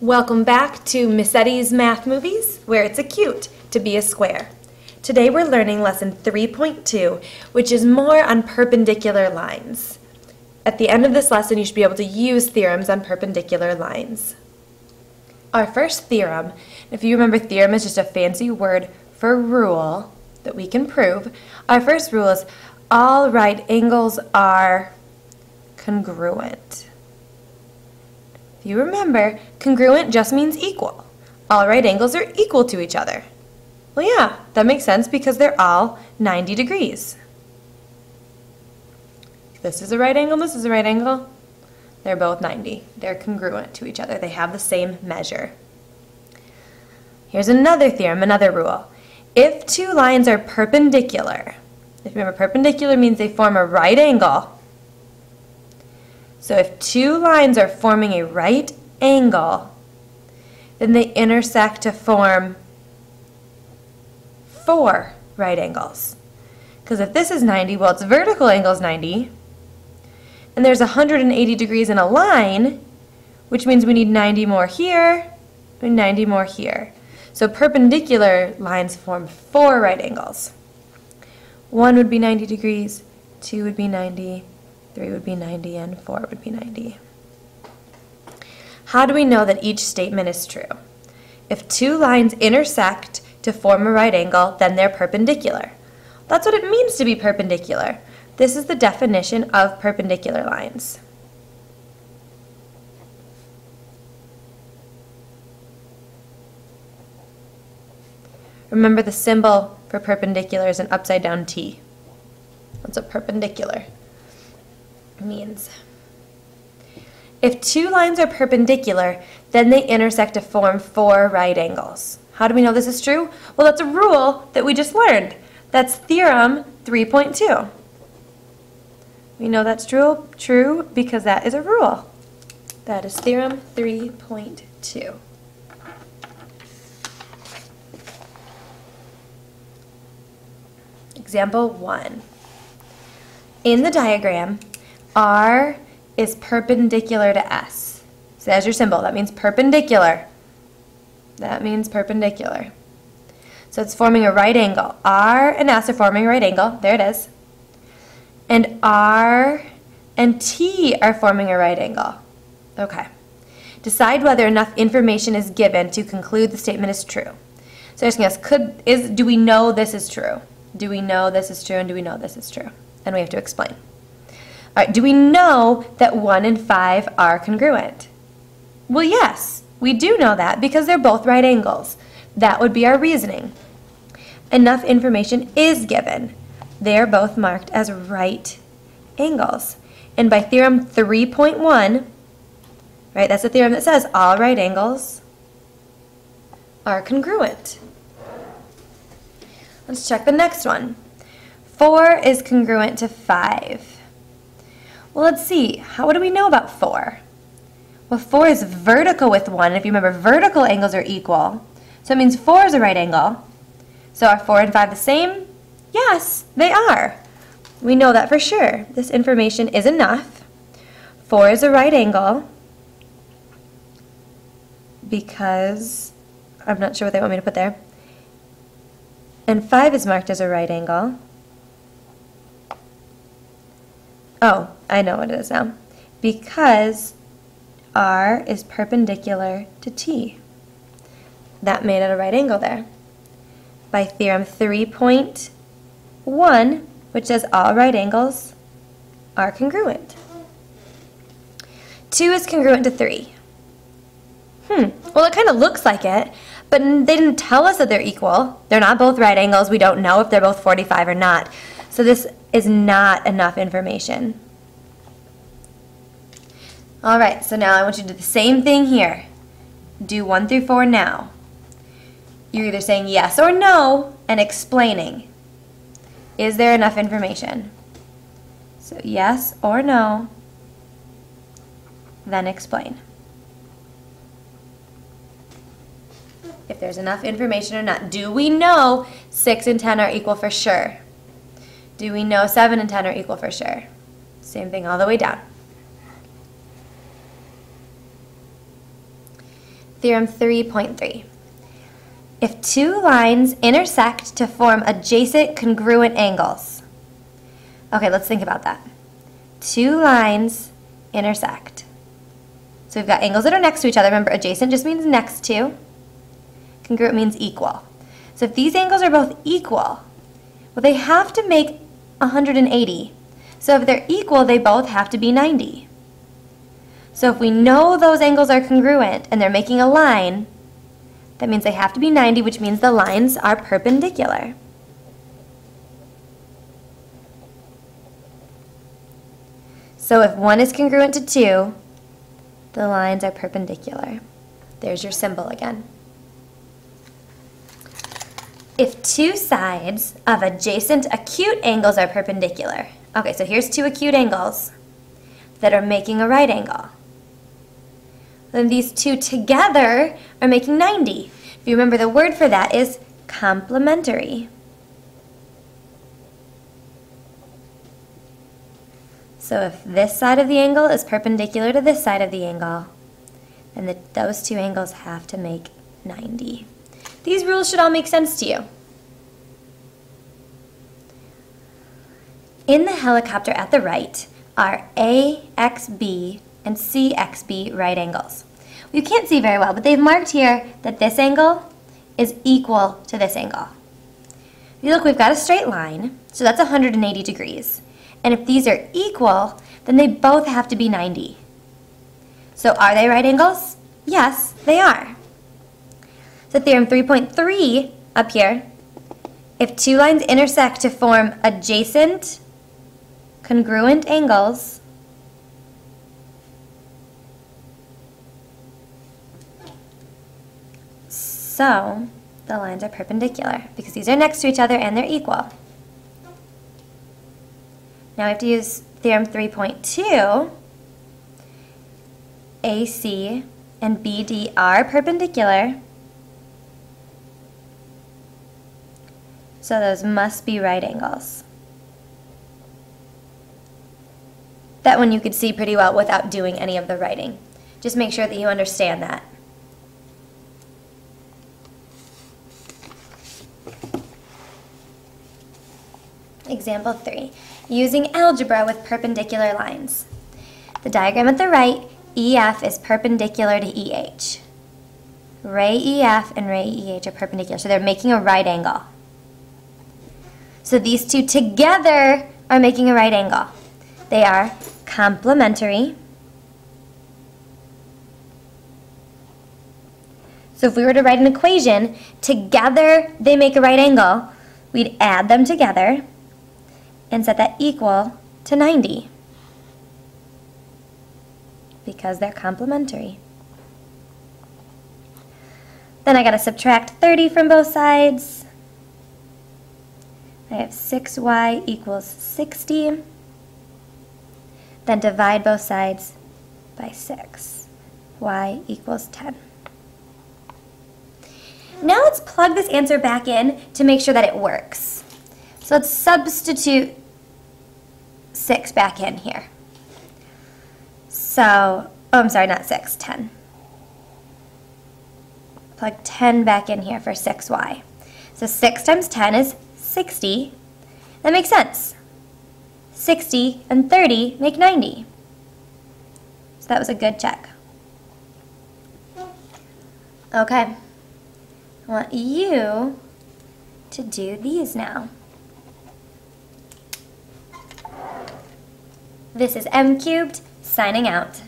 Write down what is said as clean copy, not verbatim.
Welcome back to Miss Eddie's Math Movies, where it's a cute to be a square. Today we're learning lesson 3.2, which is more on perpendicular lines. At the end of this lesson, you should be able to use theorems on perpendicular lines. Our first theorem, if you remember, theorem is just a fancy word for rule that we can prove. Our first rule is all right angles are congruent. If you remember, congruent just means equal. All right angles are equal to each other. Well, yeah, that makes sense because they're all 90 degrees. This is a right angle, this is a right angle. They're both 90. They're congruent to each other. They have the same measure. Here's another theorem, another rule. If two lines are perpendicular, if you remember, perpendicular means they form a right angle. So if two lines are forming a right angle, then they intersect to form 4 right angles. Because if this is 90, well, its vertical angle is 90, and there's 180 degrees in a line, which means we need 90 more here and 90 more here. So perpendicular lines form 4 right angles. 1 would be 90 degrees, 2 would be 90, 3 would be 90, and 4 would be 90. How do we know that each statement is true? If two lines intersect to form a right angle, then they're perpendicular. That's what it means to be perpendicular. This is the definition of perpendicular lines. Remember, the symbol for perpendicular is an upside down T. That's what perpendicular means. If two lines are perpendicular, then they intersect to form 4 right angles. How do we know this is true? Well, that's a rule that we just learned. That's theorem 3.2. We know that's true because that is a rule. That is theorem 3.2. Example 1. In the diagram, R is perpendicular to S. So there's your symbol. That means perpendicular. That means perpendicular. So it's forming a right angle. R and S are forming a right angle. There it is. And R and T are forming a right angle. Okay. Decide whether enough information is given to conclude the statement is true. So asking us, do we know this is true? Do we know this is true, and do we know this is true? And we have to explain. All right, do we know that 1 and 5 are congruent? Well, yes, we do know that because they're both right angles. That would be our reasoning. Enough information is given. They are both marked as right angles. And by theorem 3.1, right, that's the theorem that says all right angles are congruent. Let's check the next one. 4 is congruent to 5. Well, let's see. What do we know about 4? Well, 4 is vertical with 1. If you remember, vertical angles are equal. So it means 4 is a right angle. So are 4 and 5 the same? Yes, they are. We know that for sure. This information is enough. 4 is a right angle because I'm not sure what they want me to put there. And 5 is marked as a right angle. Oh, I know what it is now. Because R is perpendicular to T. That made it a right angle there. By theorem 3.1, which says all right angles are congruent. 2 is congruent to 3. Well, it kind of looks like it, but they didn't tell us that they're equal. They're not both right angles. We don't know if they're both 45 or not. So this is not enough information. All right, so now I want you to do the same thing here. Do 1 through 4 now. You're either saying yes or no and explaining. Is there enough information? So yes or no, then explain. If there's enough information or not. Do we know 6 and 10 are equal for sure? Do we know 7 and 10 are equal for sure? Same thing all the way down. Theorem 3.3. If two lines intersect to form adjacent congruent angles. Okay, let's think about that. Two lines intersect. So we've got angles that are next to each other. Remember, adjacent just means next to. Congruent means equal. So if these angles are both equal, well, they have to make 180. So if they're equal, they both have to be 90. So if we know those angles are congruent and they're making a line, that means they have to be 90, which means the lines are perpendicular. So if 1 is congruent to 2, the lines are perpendicular. There's your symbol again. If two sides of adjacent acute angles are perpendicular. Okay, so here's two acute angles that are making a right angle. Then these two together are making 90. If you remember, the word for that is complementary. So if this side of the angle is perpendicular to this side of the angle, then those two angles have to make 90. These rules should all make sense to you. In the helicopter at the right are AXB and CXB right angles. You can't see very well, but they've marked here that this angle is equal to this angle. If you look, we've got a straight line, so that's 180 degrees. And if these are equal, then they both have to be 90. So are they right angles? Yes, they are. So theorem 3.3 up here, if two lines intersect to form adjacent congruent angles, so the lines are perpendicular because these are next to each other and they're equal. Now we have to use theorem 3.2. AC and BD are perpendicular, so those must be right angles. That one you could see pretty well without doing any of the writing. Just make sure that you understand that. Example 3. Using algebra with perpendicular lines. The diagram at the right, EF is perpendicular to EH. Ray EF and ray EH are perpendicular, so they're making a right angle. So these two together are making a right angle. They are complementary. So if we were to write an equation, together they make a right angle, we'd add them together and set that equal to 90 because they're complementary. Then I got to subtract 30 from both sides. I have 6y equals 60. Then divide both sides by 6. Y equals 10. Now let's plug this answer back in to make sure that it works. So let's substitute 6 back in here. So, oh, I'm sorry, not 6, 10. Plug 10 back in here for 6y. So 6 times 10 is 60. That makes sense. 60 and 30 make 90. So that was a good check. Okay. I want you to do these now. This is M Cubed, signing out.